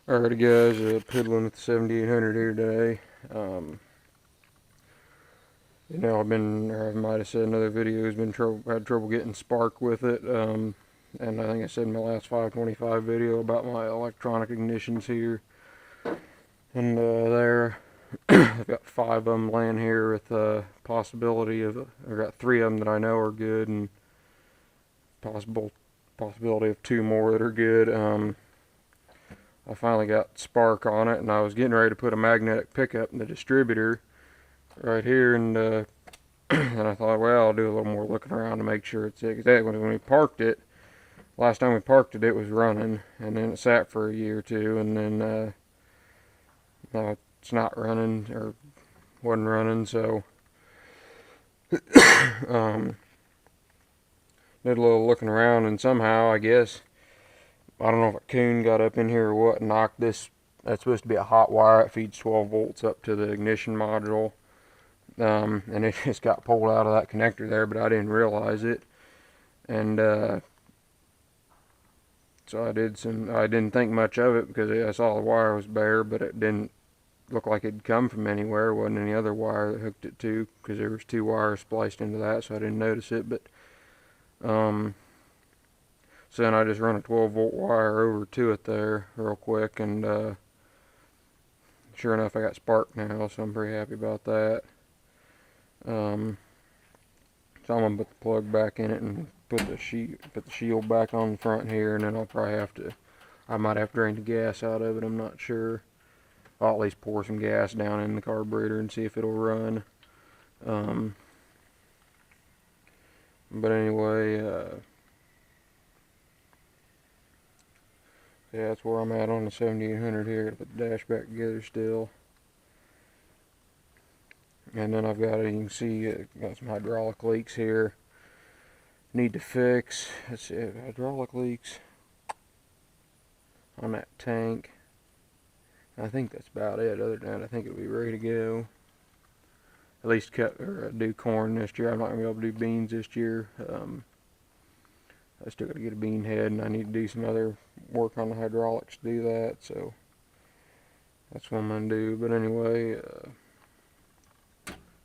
Alrighty guys, piddling with the 7800 here today. I might have said in other videos, had trouble getting spark with it. And I think I said in my last 525 video about my electronic ignitions here. And I've got 5 of them laying here with possibility of, I've got 3 of them that I know are good and possibility of 2 more that are good. I finally got spark on it, and I was getting ready to put a magnetic pickup in the distributor right here, and and I thought, well, I'll do a little more looking around to make sure it's exactly when we parked it. Last time we parked it, it was running, and then it sat for a year or two, and then now it's not running or wasn't running, so um, did a little looking around, and somehow I guess I don't know if a coon got up in here or what and knocked this. That's supposed to be a hot wire. It feeds 12 volts up to the ignition module. And it just got pulled out of that connector there, but I didn't realize it. And so I didn't think much of it because I saw the wire was bare, but it didn't look like it'd come from anywhere. It wasn't any other wire that hooked it to, because there was 2 wires spliced into that, so I didn't notice it. But so then I just run a 12 volt wire over to it there real quick, and sure enough I got spark now, so I'm pretty happy about that. So I'm gonna put the plug back in it and put the shield back on the front here, and then I might have to drain the gas out of it, I'm not sure. I'll at least pour some gas down in the carburetor and see if it'll run. But anyway, yeah, that's where I'm at on the 7800 here. Gotta put the dash back together still. And then I've got, you can see, got some hydraulic leaks here. Need to fix. Let's see, hydraulic leaks on that tank. I think that's about it. Other than that, I think it'll be ready to go. At least cut or do corn this year. I'm not gonna be able to do beans this year. I still got to get a bean head, and I need to do some other work on the hydraulics to do that. So that's what I'm gonna do. But anyway,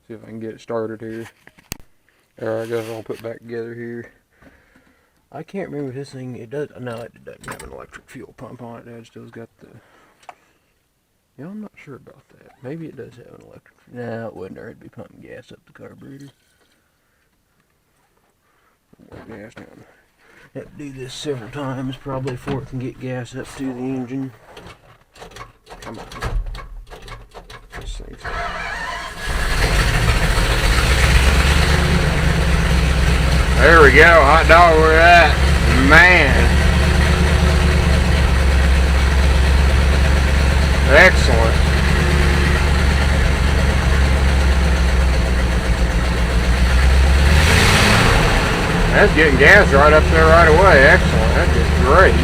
see if I can get it started here. Alright, I guess I'll put back together here. I can't remember if this thing, it doesn't have an electric fuel pump on it. It still's got the, yeah, I'm not sure about that. Maybe it does have an electric, no, it wouldn't, or it'd be pumping gas up the carburetor. More gas down. Have to do this several times probably before it can get gas up to the engine. Come on. This thing's... There we go, hot dog, where at? Man. Excellent. That's getting gas right up there right away. Excellent. That's just great.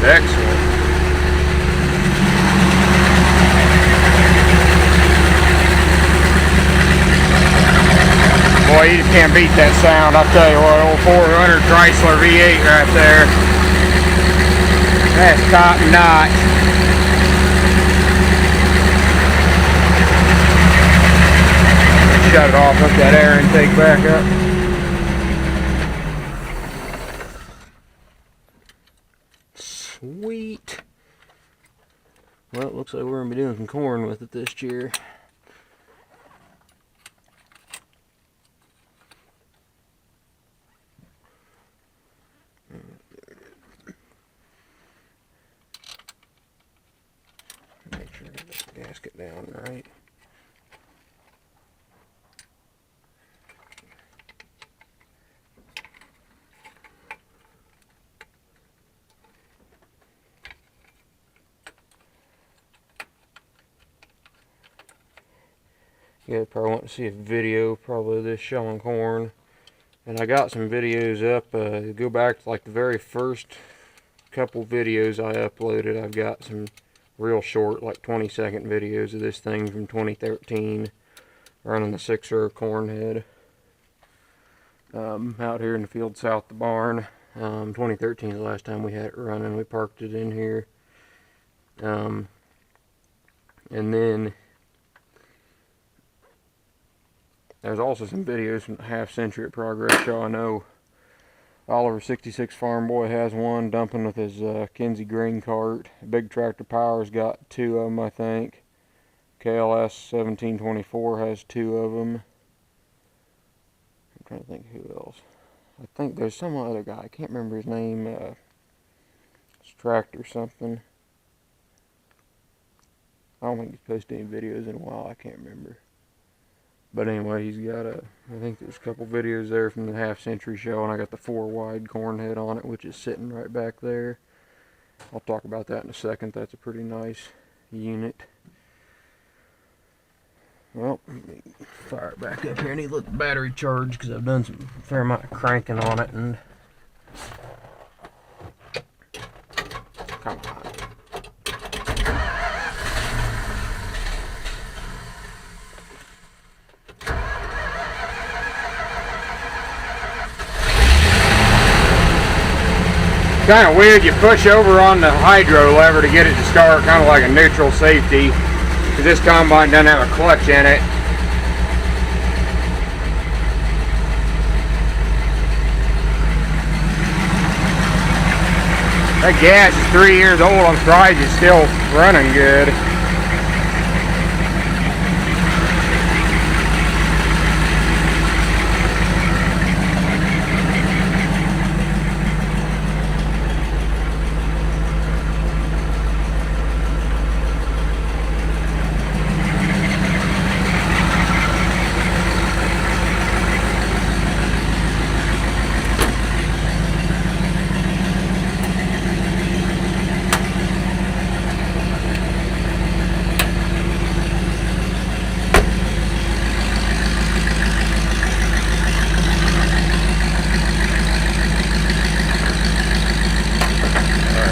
Excellent. Boy, you just can't beat that sound. I'll tell you what, old 400 Chrysler V8 right there. That's top notch. Shut it off, hook that air intake back up. Sweet. Well, it looks like we're going to be doing some corn with it this year. Make sure I get the gasket down right. You guys probably want to see a video probably of this showing corn. And I got some videos up. Go back to like the very first couple videos I uploaded. I've got some real short, like 20-second videos of this thing from 2013 running the 6-row corn head. out here in the field south of the barn. 2013 is the last time we had it running. We parked it in here. And then there's also some videos from the Half Century at Progress Show. I know Oliver 66 Farm Boy has one dumping with his Kinsey grain cart. Big Tractor Power's got 2 of them, I think. KLS 1724 has 2 of them. I'm trying to think who else. I think there's some other guy. I can't remember his name. It's Tractor something. I don't think he's posted any videos in a while. I can't remember. But anyway, he's got I think there's a couple videos there from the Half Century Show, and I got the 4-wide corn head on it, which is sitting right back there. I'll talk about that in a second. That's a pretty nice unit. Well, let me fire it back up here. I need to let the battery charge because I've done some fair amount of cranking on it, and come on. Kind of weird, you push over on the hydro lever to get it to start, kind of like a neutral safety, because this combine doesn't have a clutch in it. That gas is 3 years old. I'm surprised it's still running good.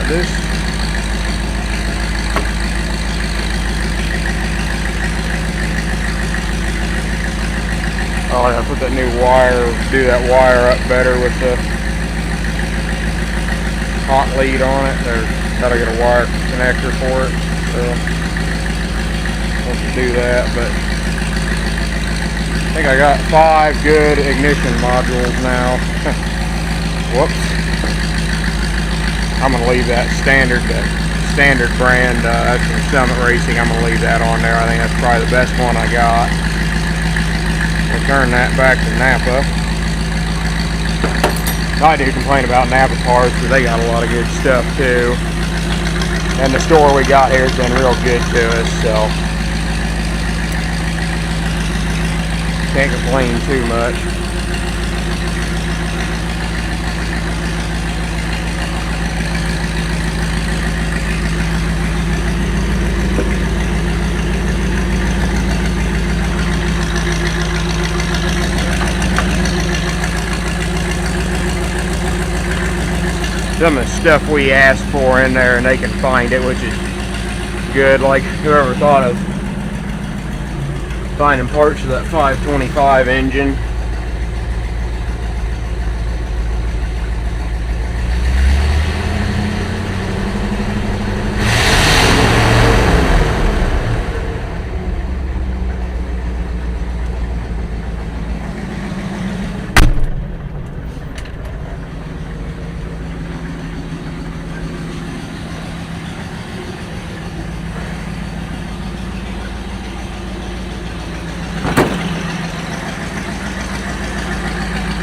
This I gotta put that new wire, do that wire up better with the hot lead on it. There's gotta get a wire connector for it, so let's do that. But I think I got 5 good ignition modules now. Whoops. I'm going to leave that standard brand, that's from Summit Racing. I'm going to leave that on there. I think that's probably the best one I got. We'll turn that back to Napa. I do complain about Napa parts, but they got a lot of good stuff too. And the store we got here has been real good to us, so can't complain too much. Some of the stuff we asked for in there, and they can find it, which is good. Like whoever thought of finding parts of that 525 engine.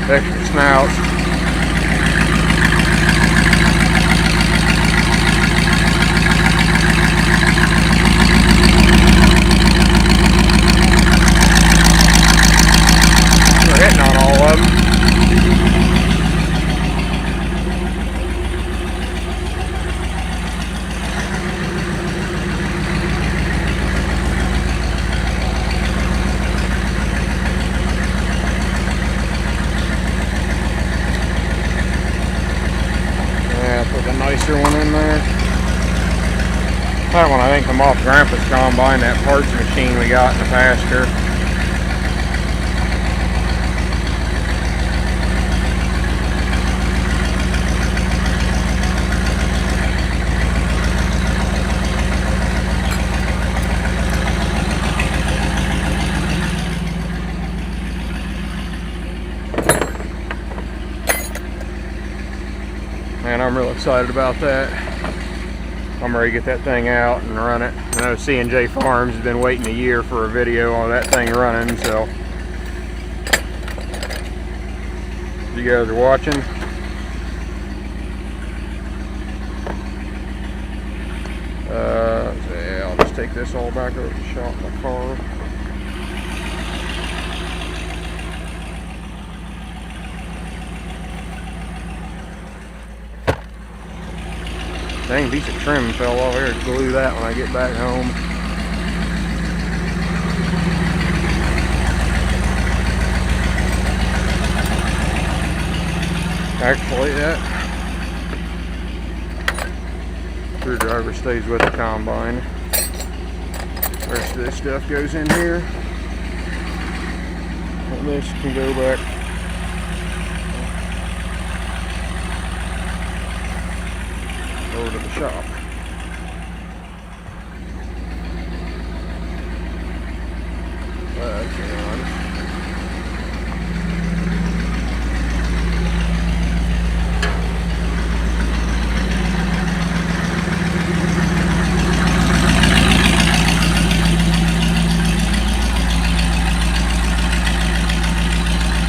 Extra snouts. We're hitting on all of them. Nicer one in there. That one I think come off Grandpa's combine, that parts machine we got in the pasture. man, I'm real excited about that. I'm ready to get that thing out and run it. I know C&J Farms has been waiting a year for a video on that thing running, so you guys are watching. Yeah, I'll just take this all back over to the shop in my car. Dang piece of trim fell off here. Glue that when I get back home. Actually, that screwdriver stays with the combine. The rest of this stuff goes in here. And this can go back. Over to the shop. That's on.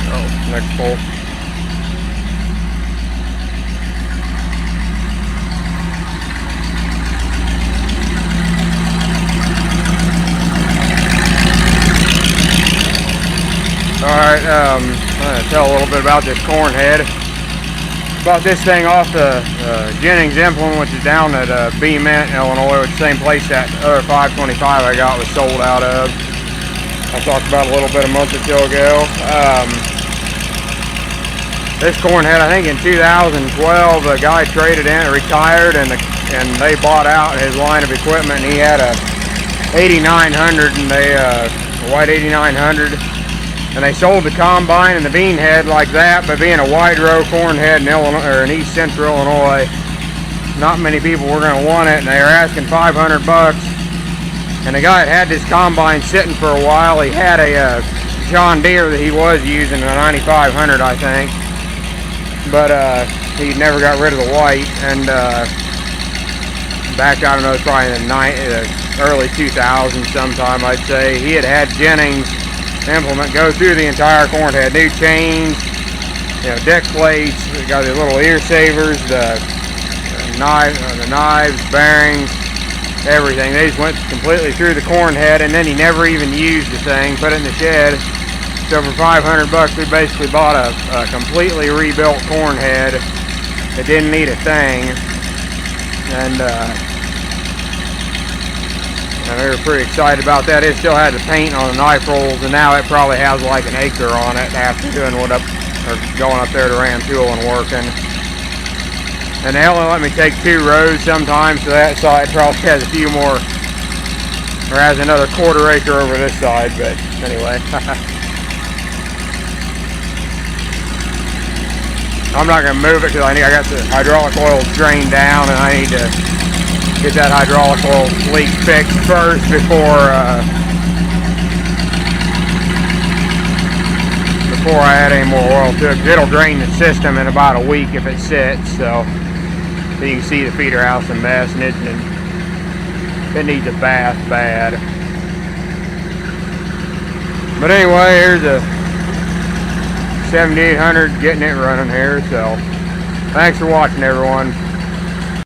Oh, next bolt. Alright, I'm going to tell a little bit about this corn head. Bought this thing off the Jennings implement, which is down at B-Mint, Illinois, which is the same place that other 525 I got was sold out of. I talked about a little bit a month or two ago. This corn head, I think in 2012, the guy traded in, retired, and they bought out his line of equipment, and he had a 8900, and a white 8900. And they sold the combine and the bean head like that, but being a wide row corn head in Illinois, or in East Central Illinois, not many people were going to want it, and they were asking $500. And the guy had this combine sitting for a while. He had a John Deere that he was using, a 9500, I think, but he never got rid of the white. And back, I don't know, it's probably in the early 2000s sometime, I'd say, he had Jennings implement go through the entire corn head. New chains, deck plates, we got the little ear savers, the knives, bearings, everything. They just went completely through the corn head, and then he never even used the thing, put it in the shed. So for $500, we basically bought a completely rebuilt corn head that didn't need a thing. And we were pretty excited about that. It still had the paint on the knife rolls, and now it probably has like an acre on it after doing going up there to Rantoul and working. And they only let me take 2 rows sometimes, so that side probably has a few more, or has another quarter acre over this side, but anyway. I'm not going to move it because I got the hydraulic oil drained down, and I need to get that hydraulic oil leak fixed first before I add any more oil to it. It'll drain the system in about a week if it sits. So you can see the feeder house a mess, and it needs a bath bad. But anyway, here's a 7800 getting it running here. So thanks for watching, everyone.